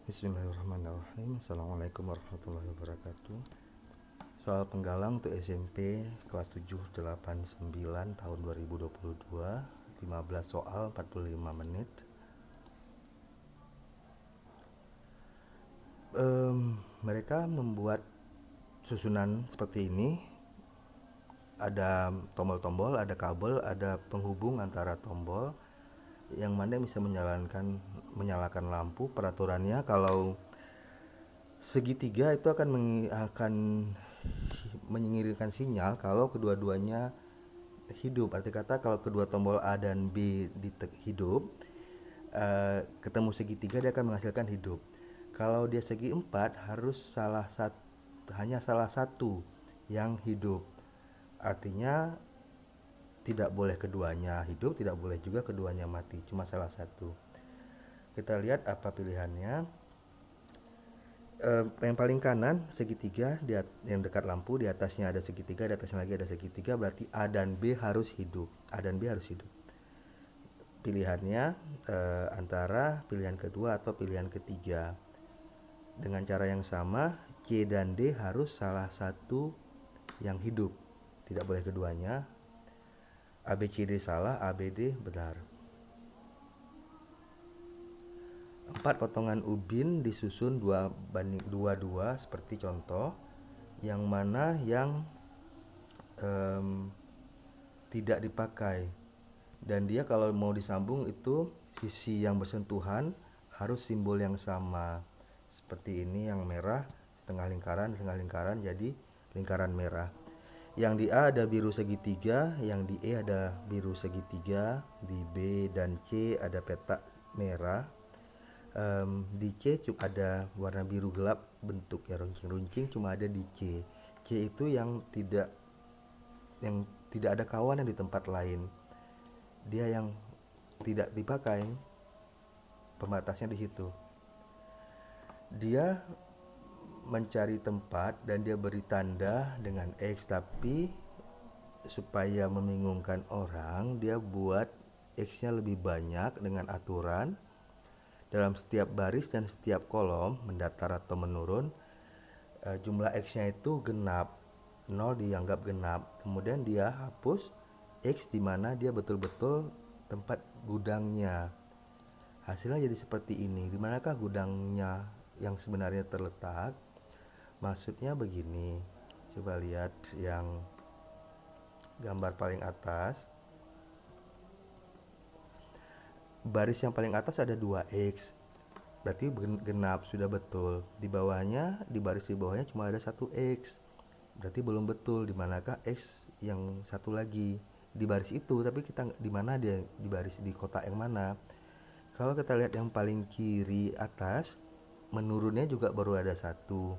Bismillahirrahmanirrahim. Assalamualaikum warahmatullahi wabarakatuh. Soal penggalang untuk SMP kelas 7 8 9 tahun 2022, 15 soal 45 menit. Mereka membuat susunan seperti ini. Ada tombol-tombol, ada kabel, ada penghubung antara tombol yang mana bisa menyalakan lampu. Peraturannya kalau segitiga itu akan mengirimkan sinyal kalau kedua-duanya hidup. Arti kata kalau kedua tombol A dan B hidup, ketemu segitiga dia akan menghasilkan hidup. Kalau dia segi empat harus hanya salah satu yang hidup. Artinya tidak boleh keduanya hidup, tidak boleh juga keduanya mati, cuma salah satu. Kita lihat apa pilihannya. Yang paling kanan segitiga, yang dekat lampu, di atasnya ada segitiga, di atasnya lagi ada segitiga, berarti A dan B harus hidup. A dan B harus hidup. Pilihannya antara pilihan kedua atau pilihan ketiga. Dengan cara yang sama, C dan D harus salah satu yang hidup, tidak boleh keduanya. A, B, C, D salah, A, B, D benar. 4 potongan ubin disusun 2:2 seperti contoh, yang mana yang tidak dipakai, dan dia kalau mau disambung itu sisi yang bersentuhan harus simbol yang sama. Seperti ini, yang merah setengah lingkaran jadi lingkaran merah. Yang di A ada biru segitiga, yang di E ada biru segitiga, di B dan C ada petak merah. Di C cuma ada warna biru gelap, bentuk ya runcing-runcing, cuma ada di C. C itu yang tidak ada kawanan di tempat lain. Dia yang tidak dipakai, pembatasnya di situ. Dia mencari tempat dan dia beri tanda dengan X, tapi supaya membingungkan orang, dia buat X-nya lebih banyak dengan aturan dalam setiap baris dan setiap kolom, mendatar atau menurun, jumlah X-nya itu genap. 0 dianggap genap. Kemudian dia hapus X di mana dia betul-betul tempat gudangnya. Hasilnya jadi seperti ini. Di manakah gudangnya yang sebenarnya terletak? Maksudnya begini. Coba lihat yang gambar paling atas. Baris yang paling atas ada 2X. Berarti genap, sudah betul. Di baris di bawahnya cuma ada 1X. Berarti belum betul. Di manakah X yang satu lagi? Di baris itu, tapi kita di mana dia, di baris di kotak yang mana? Kalau kita lihat yang paling kiri atas, menurunnya juga baru ada satu.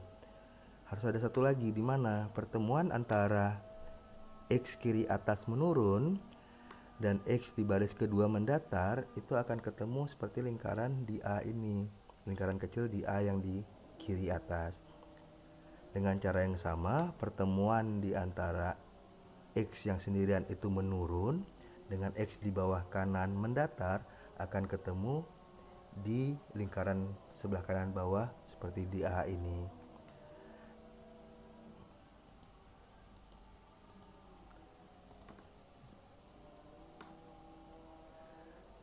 Harus ada satu lagi. Di mana? Pertemuan antara X kiri atas menurun dan X di baris kedua mendatar itu akan ketemu seperti lingkaran di A ini, lingkaran kecil di A yang di kiri atas. Dengan cara yang sama, pertemuan di antara X yang sendirian itu menurun dengan X di bawah kanan mendatar akan ketemu di lingkaran sebelah kanan bawah seperti di A ini.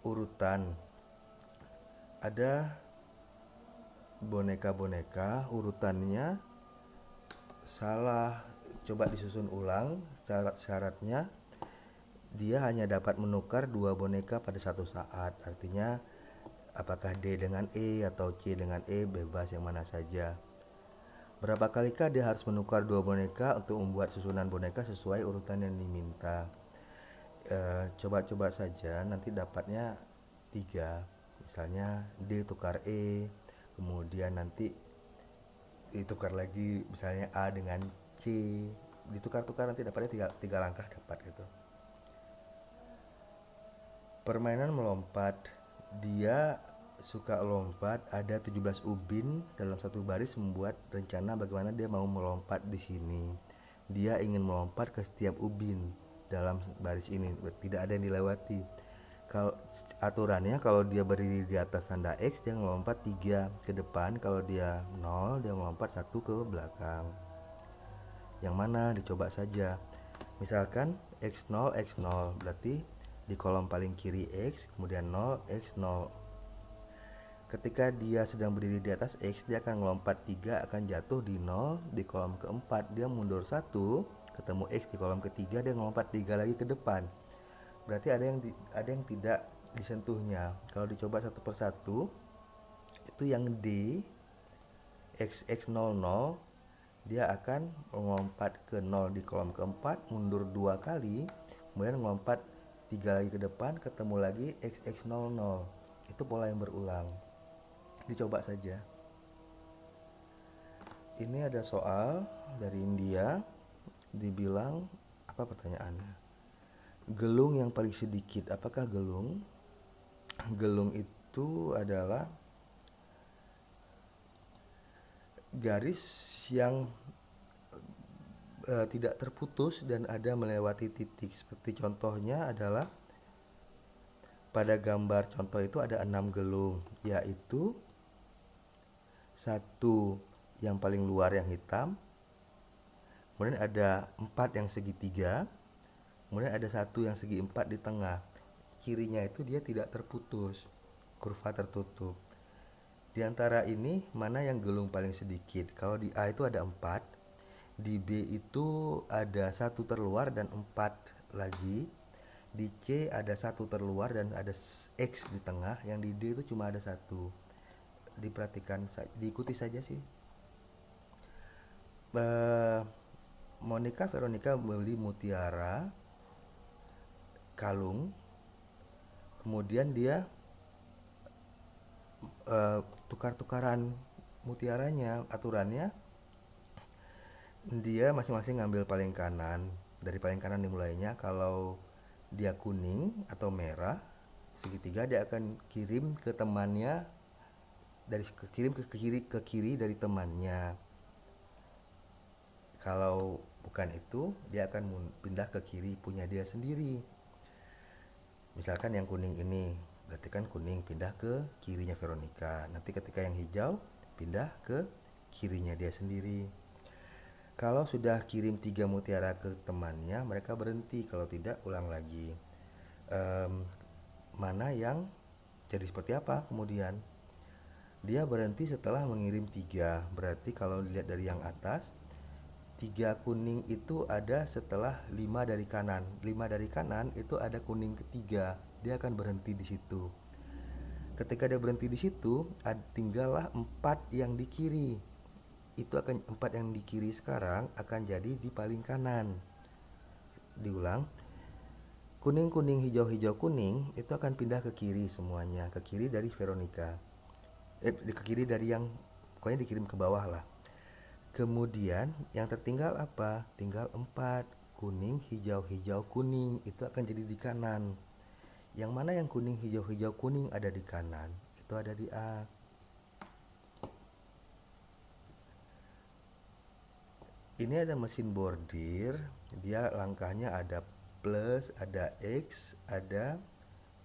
Urutan. Ada boneka-boneka, urutannya salah. Coba disusun ulang. Syaratnya dia hanya dapat menukar 2 boneka pada satu saat. Artinya apakah D dengan E atau C dengan E, bebas yang mana saja. Berapa kalikah dia harus menukar 2 boneka untuk membuat susunan boneka sesuai urutan yang diminta? Coba-coba saja, nanti dapatnya 3. Misalnya D tukar E, kemudian nanti ditukar lagi misalnya A dengan C, ditukar-tukar, nanti dapatnya 3 langkah dapat gitu. Permainan melompat. Dia suka lompat, ada 17 ubin dalam satu baris, membuat rencana bagaimana dia mau melompat di sini. Dia ingin melompat ke setiap ubin dalam baris ini, tidak ada yang dilewati. Kalau aturannya kalau dia berdiri di atas tanda X dia ngelompat 3 ke depan, kalau dia 0 dia ngelompat 1 ke belakang. Yang mana dicoba saja. Misalkan X0 X0 berarti di kolom paling kiri X, kemudian 0 X0. Ketika dia sedang berdiri di atas X, dia akan ngelompat 3, akan jatuh di 0 di kolom keempat. Dia mundur 1, ketemu X di kolom ketiga, dia ngelompat 3 lagi ke depan. Berarti ada yang tidak disentuhnya. Kalau dicoba satu persatu, itu yang D XX00 dia akan melompat ke 0 di kolom keempat, mundur 2 kali, kemudian melompat 3 lagi ke depan, ketemu lagi XX00. Itu pola yang berulang. Dicoba saja. Ini ada soal dari India, dibilang apa pertanyaannya? Gelung yang paling sedikit, apakah gelung? Gelung itu adalah garis yang tidak terputus dan ada melewati titik. Seperti contohnya adalah pada gambar contoh itu ada 6 gelung, yaitu satu yang paling luar yang hitam, kemudian ada 4 yang segitiga, kemudian ada satu yang segi 4 di tengah. Kirinya itu dia tidak terputus, kurva tertutup. Di antara ini mana yang gelung paling sedikit? Kalau di A itu ada 4, di B itu ada satu terluar dan 4 lagi, di C ada satu terluar dan ada X di tengah, yang di D itu cuma ada satu. Diperhatikan, diikuti saja sih. Monica Veronica membeli mutiara kalung, kemudian dia tukar-tukaran mutiaranya. Aturannya dia masing-masing ngambil paling kanan, dari paling kanan dimulainya. Kalau dia kuning atau merah segitiga, dia akan kirim ke temannya, kirim ke kiri dari temannya. Kalau bukan itu, dia akan pindah ke kiri punya dia sendiri. Misalkan yang kuning ini, berarti kan kuning pindah ke kirinya Veronica. Nanti ketika yang hijau pindah ke kirinya dia sendiri. Kalau sudah kirim 3 mutiara ke temannya, mereka berhenti. Kalau tidak, ulang lagi. Mana yang jadi seperti apa kemudian? Dia berhenti setelah mengirim 3. Berarti kalau dilihat dari yang atas, 3 kuning itu ada setelah 5 dari kanan. 5 dari kanan itu ada kuning ketiga. Dia akan berhenti di situ. Ketika dia berhenti di situ, tinggallah 4 yang di kiri. Itu akan 4 yang di kiri sekarang akan jadi di paling kanan. Diulang. Kuning-kuning, hijau-hijau, kuning itu akan pindah ke kiri semuanya, ke kiri dari Veronica. Ke kiri dari yang pokoknya dikirim ke bawah lah. Kemudian yang tertinggal apa? Tinggal 4. Kuning, hijau, hijau, kuning. Itu akan jadi di kanan. Yang mana yang kuning, hijau, hijau, kuning ada di kanan? Itu ada di A. Ini ada mesin bordir. Dia langkahnya ada plus, ada X, ada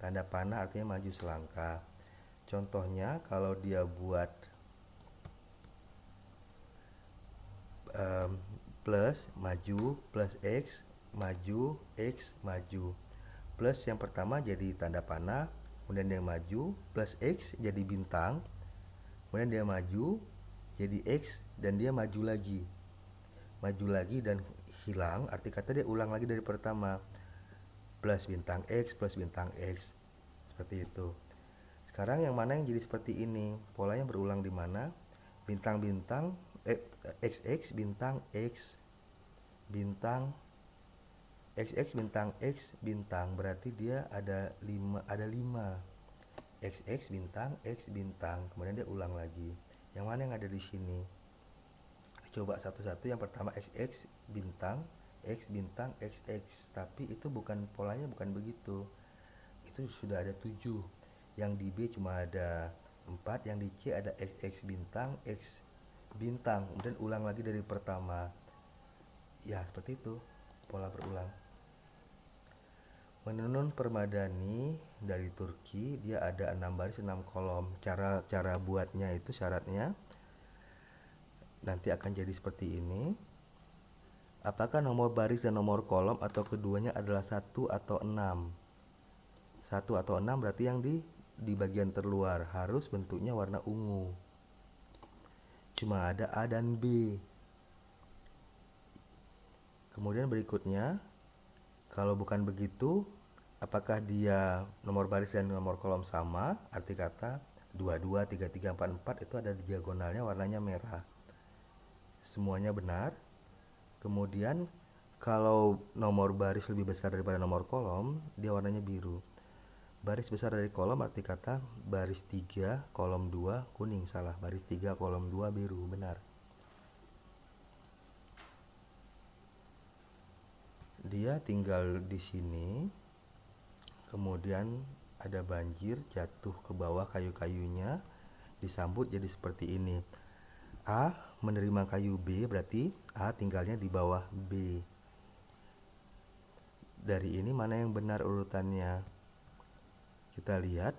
tanda panah artinya maju selangkah. Contohnya kalau dia buat plus maju, plus X maju, X maju. Plus yang pertama jadi tanda panah, kemudian dia maju, plus X jadi bintang, kemudian dia maju jadi X dan dia maju lagi dan hilang. Arti kata dia ulang lagi dari pertama, plus bintang X, seperti itu. Sekarang yang mana yang jadi seperti ini? Polanya berulang di mana? Bintang-bintang XX bintang X bintang XX bintang X bintang, berarti dia ada 5 XX bintang X bintang, kemudian dia ulang lagi. Yang mana yang ada di sini? Coba satu-satu. Yang pertama XX bintang X bintang XX, tapi itu bukan polanya, bukan begitu. Itu sudah ada 7. Yang di B cuma ada 4, yang di C ada XX bintang X bintang, kemudian ulang lagi dari pertama. Ya seperti itu, pola berulang. Menenun Permadani dari Turki, dia ada 6 baris 6 kolom. Cara buatnya itu syaratnya nanti akan jadi seperti ini. Apakah nomor baris dan nomor kolom atau keduanya adalah 1 atau 6? 1 atau 6 berarti yang di bagian terluar harus bentuknya warna ungu. Cuma ada A dan B. Kemudian berikutnya, kalau bukan begitu, apakah dia nomor baris dan nomor kolom sama? Arti kata 22, 33, 44 itu ada di diagonalnya warnanya merah. Semuanya benar. Kemudian kalau nomor baris lebih besar daripada nomor kolom, dia warnanya biru. Baris besar dari kolom arti kata baris 3, kolom 2 kuning, salah. Baris 3, kolom 2 biru, benar. Dia tinggal di sini. Kemudian ada banjir jatuh ke bawah kayu-kayunya, disambut jadi seperti ini. A menerima kayu B, berarti A tinggalnya di bawah B. Dari ini mana yang benar urutannya? Kita lihat,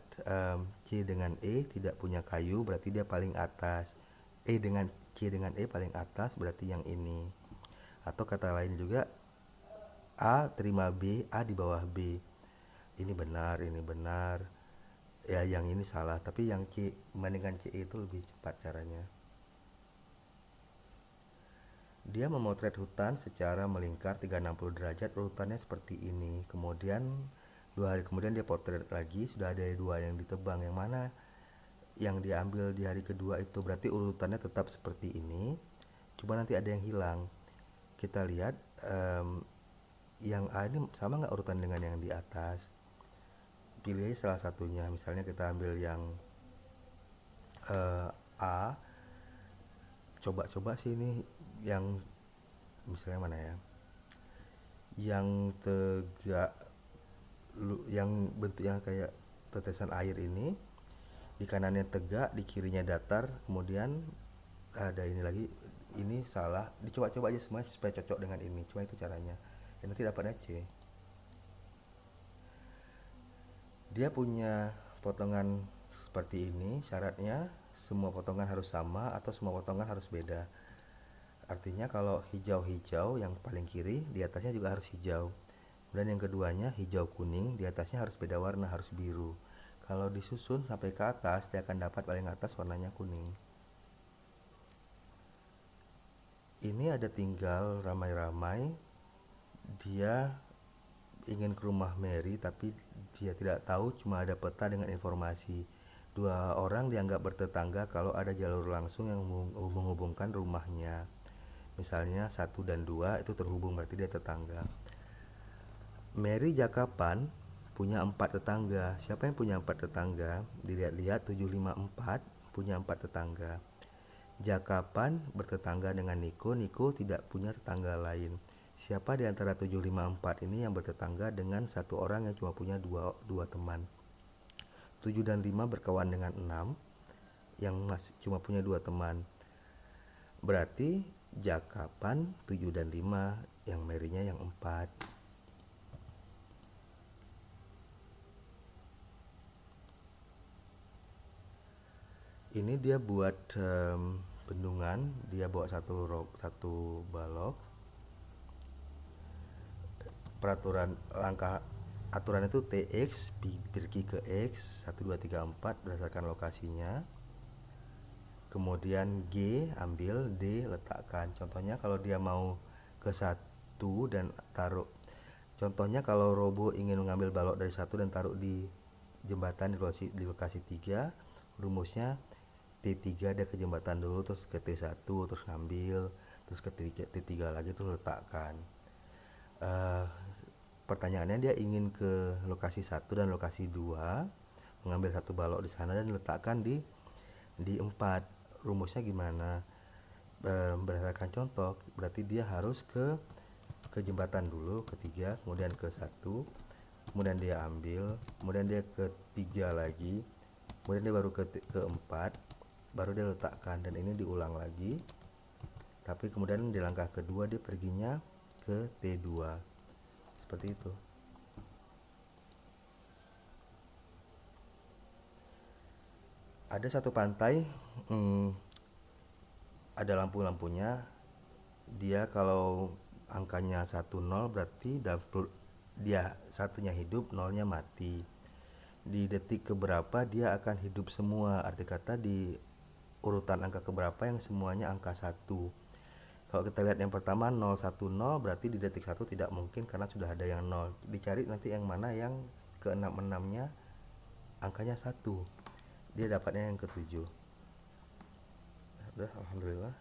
C dengan E tidak punya kayu, berarti dia paling atas. C dengan E paling atas, berarti yang ini. Atau kata lain juga, A terima B, A di bawah B. Ini benar, ini benar. Ya, yang ini salah, tapi yang C membandingkan C itu lebih cepat caranya. Dia memotret hutan secara melingkar 360 derajat, urutannya seperti ini. Kemudian 2 hari kemudian dia potret lagi, sudah ada 2 yang ditebang. Yang mana yang diambil di hari kedua itu, berarti urutannya tetap seperti ini, cuma nanti ada yang hilang. Kita lihat, yang A ini sama nggak urutan dengan yang di atas? Pilih aja salah satunya. Misalnya kita ambil yang A. Coba sih ini yang misalnya mana ya, yang tegak, yang bentuknya kayak tetesan air ini. Di kanannya tegak, di kirinya datar. Kemudian ada ini lagi, ini salah. Dicoba-coba aja semua supaya cocok dengan ini. Cuma itu caranya. Ya, nanti dapatnya C. Dia punya potongan seperti ini. Syaratnya semua potongan harus sama atau semua potongan harus beda. Artinya kalau hijau-hijau yang paling kiri, di atasnya juga harus hijau. Dan yang keduanya hijau kuning, di atasnya harus beda warna, harus biru. Kalau disusun sampai ke atas, dia akan dapat paling atas warnanya kuning. Ini ada tinggal ramai-ramai. Dia ingin ke rumah Mary, tapi dia tidak tahu, cuma ada peta dengan informasi. 2 orang dianggap bertetangga kalau ada jalur langsung yang menghubungkan rumahnya. Misalnya 1 dan 2 itu terhubung, berarti dia tetangga. Mary Jakapan punya 4 tetangga. Siapa yang punya 4 tetangga? Dilihat-lihat 754 punya 4 tetangga. Jakapan bertetangga dengan Niko. Niko tidak punya tetangga lain. Siapa di antara 754 ini yang bertetangga dengan satu orang yang cuma punya dua teman? 7 dan 5 berkawan dengan 6 yang masih cuma punya 2 teman. Berarti Jakapan 7 dan 5, yang Mary-nya yang 4. Ini dia buat bendungan. Dia bawa satu balok. Aturan itu TX pergi ke X 1 2 3 4 berdasarkan lokasinya. Kemudian G ambil, D letakkan. Contohnya kalau dia mau ke 1 dan taruh, contohnya kalau Robo ingin mengambil balok dari 1 dan taruh di jembatan di lokasi 3, rumusnya T3 dia ke jembatan dulu, terus ke T1 terus ngambil, terus ke T3 lagi terus letakkan. Pertanyaannya, dia ingin ke lokasi 1 dan lokasi 2, mengambil 1 balok di sana dan letakkan di 4. Rumusnya gimana? Berdasarkan contoh, berarti dia harus ke jembatan dulu, ke 3, kemudian ke 1, kemudian dia ambil, kemudian dia ke 3 lagi, kemudian dia baru ke 4, baru dia letakkan. Dan ini diulang lagi, tapi kemudian di langkah kedua dia perginya ke T2, seperti itu. Ada satu pantai, ada lampu-lampunya. Dia kalau angkanya 10 berarti dia satunya hidup, nolnya mati. Di detik keberapa dia akan hidup semua, arti kata di urutan angka keberapa yang semuanya angka 1. Kalau kita lihat yang pertama 010, berarti di detik 1 tidak mungkin karena sudah ada yang 0. Dicari nanti yang mana yang ke 66-nya angkanya 1. Dia dapatnya yang ke-7. Udah, alhamdulillah.